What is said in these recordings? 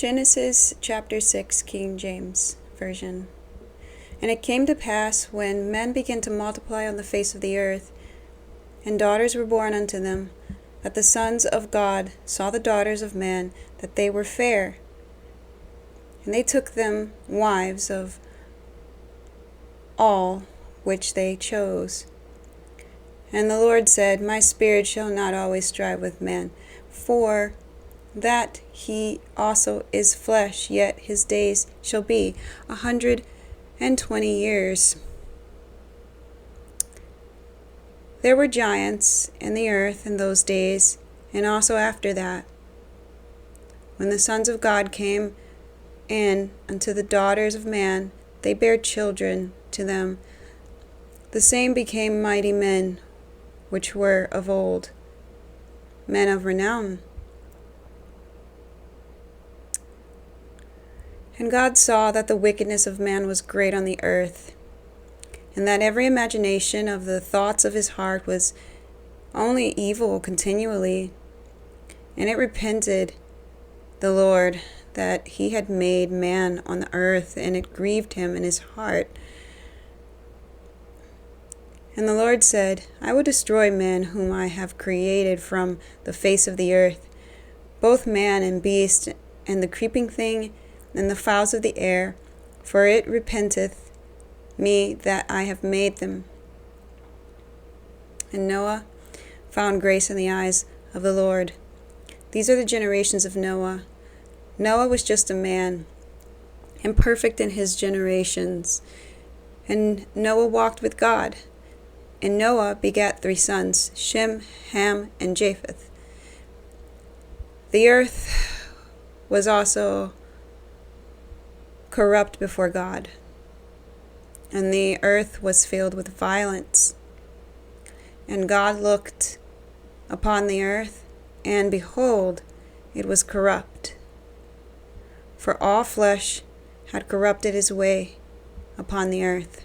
Genesis chapter 6, King James Version. And it came to pass, when men began to multiply on the face of the earth, and daughters were born unto them, that the sons of God saw the daughters of man, that they were fair. And they took them wives of all which they chose. And the Lord said, My spirit shall not always strive with man, for that he also is flesh, yet his days shall be 120 years. There were giants in the earth in those days, and also after that, when the sons of God came in unto the daughters of man, they bare children to them. The same became mighty men, which were of old, men of renown. And God saw that the wickedness of man was great on the earth, and that every imagination of the thoughts of his heart was only evil continually. And it repented the Lord that he had made man on the earth, and it grieved him in his heart. And the Lord said, I will destroy men whom I have created from the face of the earth, both man and beast, and the creeping thing, and the fowls of the air, for it repenteth me that I have made them. And Noah found grace in the eyes of the Lord. These are the generations of Noah. Noah was just a man, imperfect in his generations. And Noah walked with God. And Noah begat 3 sons, Shem, Ham, and Japheth. The earth was also corrupt before God, and the earth was filled with violence. And God looked upon the earth, and behold, it was corrupt, for all flesh had corrupted his way upon the earth.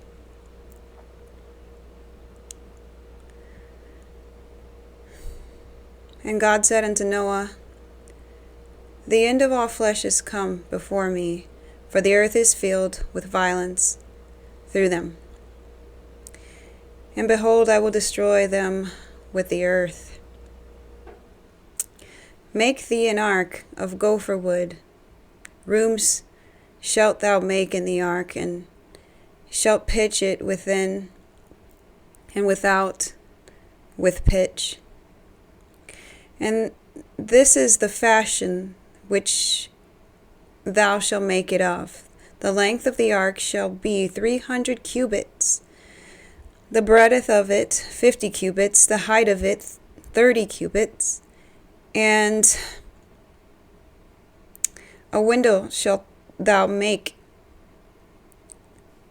And God said unto Noah, The end of all flesh is come before me, for the earth is filled with violence through them. And behold, I will destroy them with the earth. Make thee an ark of gopher wood. Rooms shalt thou make in the ark, and shalt pitch it within and without with pitch. And this is the fashion which thou shalt make it of. The length of the ark shall be 300 cubits, the breadth of it 50 cubits, the height of it 30 cubits, and a window shalt thou make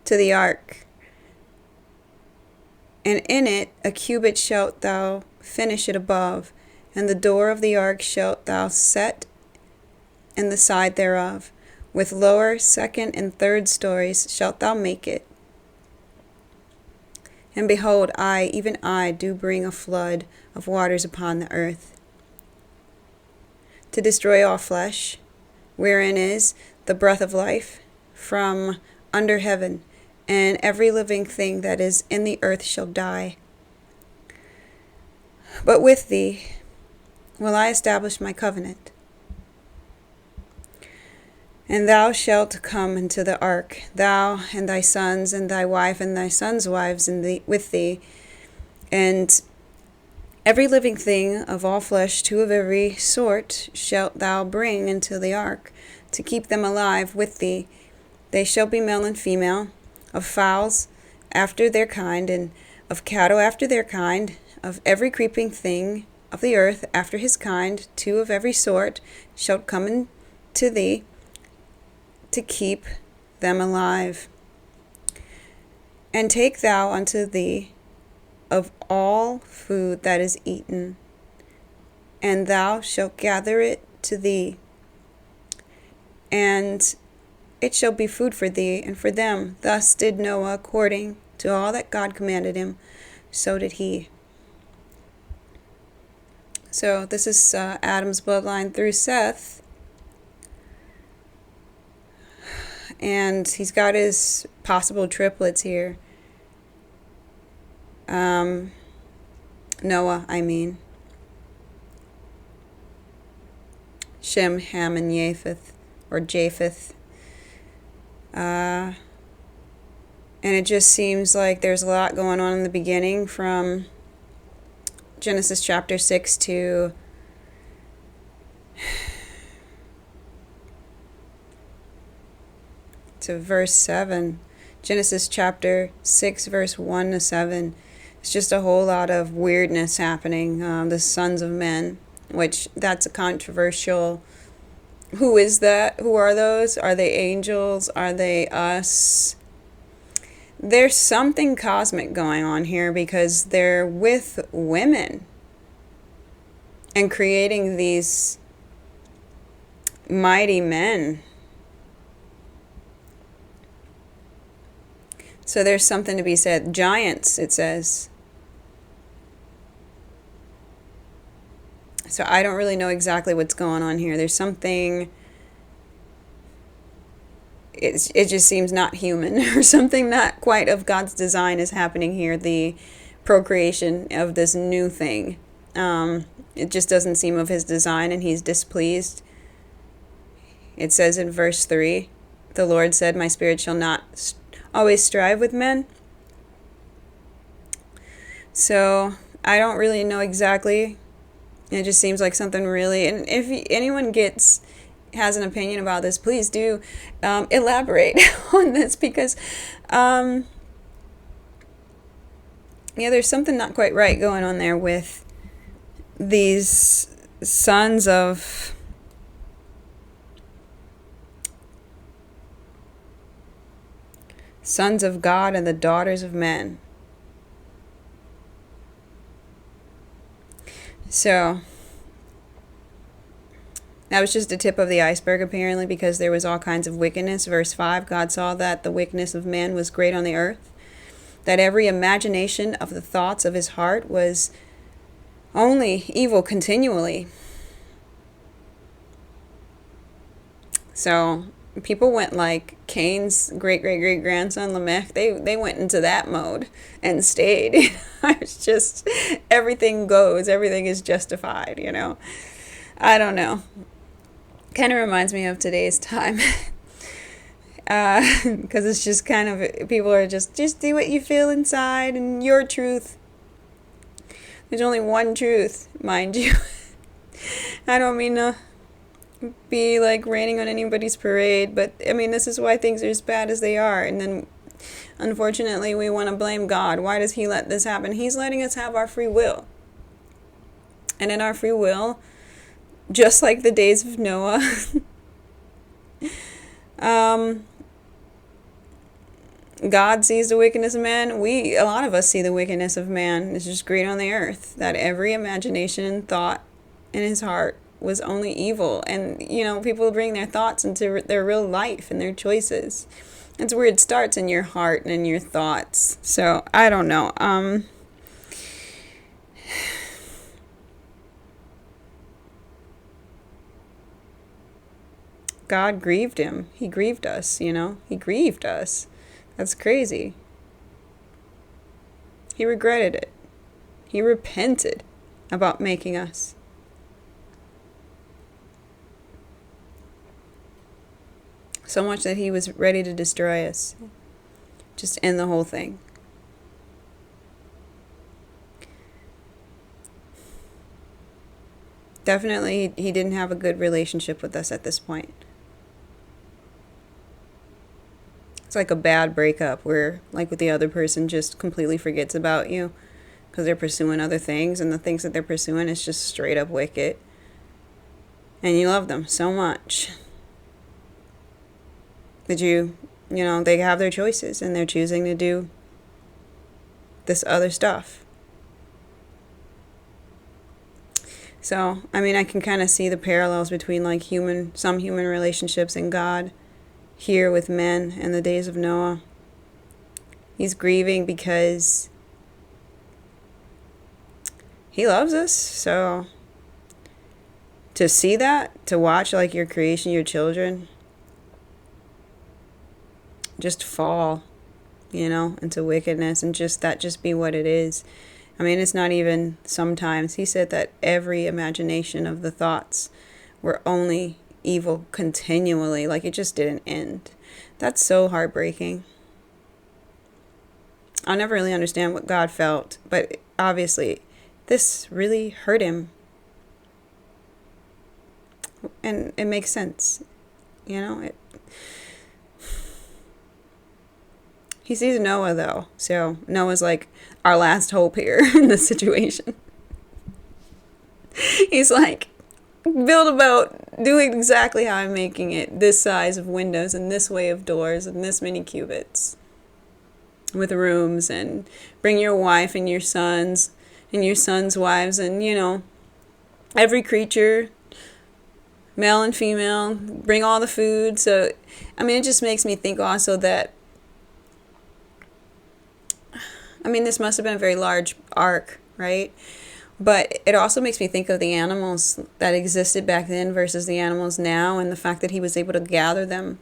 to the ark, and in it a cubit shalt thou finish it above, and the door of the ark shalt thou set in the side thereof. With lower, second, and third stories shalt thou make it. And behold, I, even I, do bring a flood of waters upon the earth, to destroy all flesh, wherein is the breath of life, from under heaven, and every living thing that is in the earth shall die. But with thee will I establish my covenant. And thou shalt come into the ark, thou and thy sons, and thy wife, and thy sons' wives with thee, and every living thing of all flesh, 2 of every sort, shalt thou bring into the ark, to keep them alive with thee. They shall be male and female, of fowls after their kind, and of cattle after their kind, of every creeping thing of the earth after his kind, 2 of every sort shalt come into thee, to keep them alive. And take thou unto thee of all food that is eaten, and thou shalt gather it to thee, and it shall be food for thee and for them. Thus did Noah according to all that God commanded him, so did he. So this is Adam's bloodline through Seth. And he's got his possible triplets here. Noah, I mean. Shem, Ham, and Japheth, or Japheth. And it just seems like there's a lot going on in the beginning from Genesis chapter 6 to verse 7. Genesis chapter 6, verse 1 to 7. It's just a whole lot of weirdness happening. The sons of men, which that's a controversial. Who is that? Who are those? Are they angels? Are they us? There's something cosmic going on here because they're with women and creating these mighty men. So there's something to be said. Giants, it says. So I don't really know exactly what's going on here. There's something, it just seems not human or something not quite of God's design is happening here. The procreation of this new thing. It just doesn't seem of his design and he's displeased. It says in verse 3, the Lord said, my spirit shall not always strive with men. So I don't really know exactly. It just seems like something really, and if anyone has an opinion about this, please do elaborate on this because there's something not quite right going on there with these sons of God and the daughters of men. So that was just the tip of the iceberg apparently, because there was all kinds of wickedness. Verse 5, God saw that the wickedness of man was great on the earth, that every imagination of the thoughts of his heart was only evil continually. So people went like Cain's great-great-great-grandson Lamech. They went into that mode and stayed. It's just everything goes. Everything is justified, I don't know. Kind of reminds me of today's time. Because it's just kind of, people are just do what you feel inside and your truth. There's only one truth, mind you. I don't mean to be like raining on anybody's parade, but I mean, this is why things are as bad as they are. And then unfortunately we want to blame God. Why does he let this happen? He's letting us have our free will. And in our free will, just like the days of Noah, God sees the wickedness of man. A lot of us see the wickedness of man. It's just great on the earth, that every imagination and thought in his heart was only evil. And people bring their thoughts into their real life and their choices. That's where it starts, in your heart and in your thoughts. So I don't know. God grieved him. He grieved us, He grieved us. That's crazy. He regretted it. He repented about making us. So much that he was ready to destroy us. Just end the whole thing. Definitely, he didn't have a good relationship with us at this point. It's like a bad breakup where, like, with the other person just completely forgets about you because they're pursuing other things, and the things that they're pursuing is just straight up wicked. And you love them so much. But they have their choices and they're choosing to do this other stuff. So, I mean, I can kind of see the parallels between like some human relationships and God here with men in the days of Noah. He's grieving because he loves us. So to see that, to watch like your creation, your children, just fall, into wickedness, and just be what it is. I mean, it's not even sometimes. He said that every imagination of the thoughts were only evil continually, like it just didn't end. That's so heartbreaking. I'll never really understand what God felt, but obviously this really hurt him. And it makes sense, He sees Noah, though, so Noah's like our last hope here in this situation. He's like, build a boat, do it exactly how I'm making it, this size of windows and this way of doors and this many cubits with rooms, and bring your wife and your sons wives, and every creature, male and female, bring all the food. So I mean, it just makes me think also that, I mean, this must have been a very large ark, right? But it also makes me think of the animals that existed back then versus the animals now, and the fact that he was able to gather them.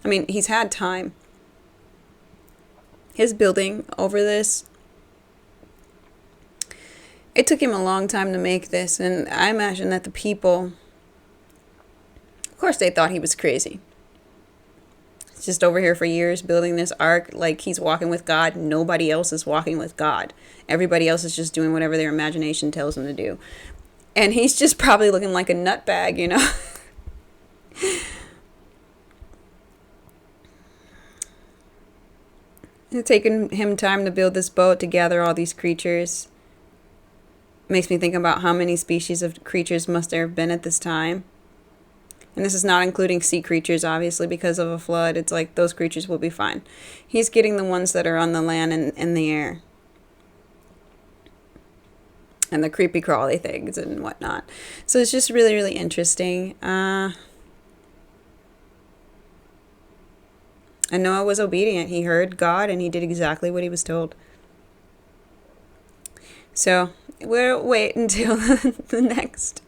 I mean, he's had time. His building over this, it took him a long time to make this, and I imagine that the people, of course, they thought he was crazy. He's just over here for years building this ark like he's walking with God. Nobody else is walking with God. Everybody else is just doing whatever their imagination tells them to do. And he's just probably looking like a nutbag, It's taken him time to build this boat, to gather all these creatures. Makes me think about how many species of creatures must there have been at this time. And this is not including sea creatures, obviously, because of a flood. It's like those creatures will be fine. He's getting the ones that are on the land and in the air. And the creepy crawly things and whatnot. So it's just really, really interesting. And Noah was obedient. He heard God and he did exactly what he was told. So we'll wait until the next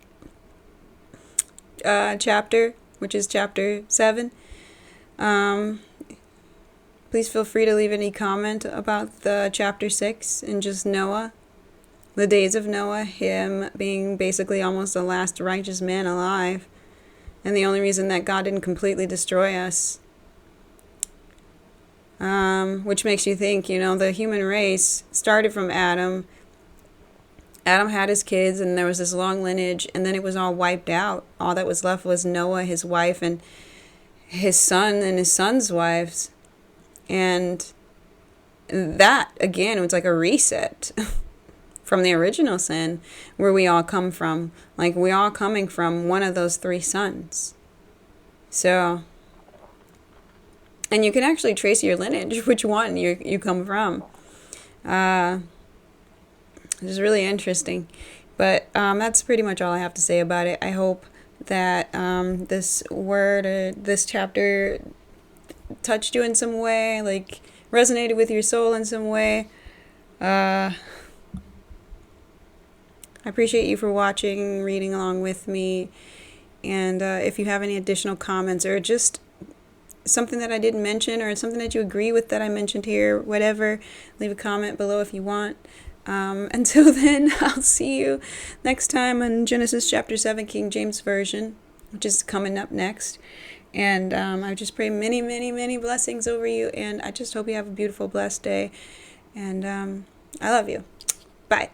chapter, which is chapter 7. Please feel free to leave any comment about the chapter 6 and just Noah. The days of Noah, him being basically almost the last righteous man alive. And the only reason that God didn't completely destroy us. Which makes you think, the human race started from Adam. Adam had his kids, and there was this long lineage, and then it was all wiped out. All that was left was Noah, his wife, and his son and his son's wives. And that, again, was like a reset from the original sin, where we all come from. Like, we all coming from one of those 3 sons. So, and you can actually trace your lineage, which one you come from. It's really interesting. But that's pretty much all I have to say about it. I hope that this word or this chapter touched you in some way, like resonated with your soul in some way. I appreciate you for watching, reading along with me. And if you have any additional comments or just something that I didn't mention or something that you agree with that I mentioned here, whatever, leave a comment below if you want. Until then, I'll see you next time on Genesis chapter 7, King James Version, which is coming up next. And I just pray many, many, many blessings over you. And I just hope you have a beautiful, blessed day. And I love you. Bye.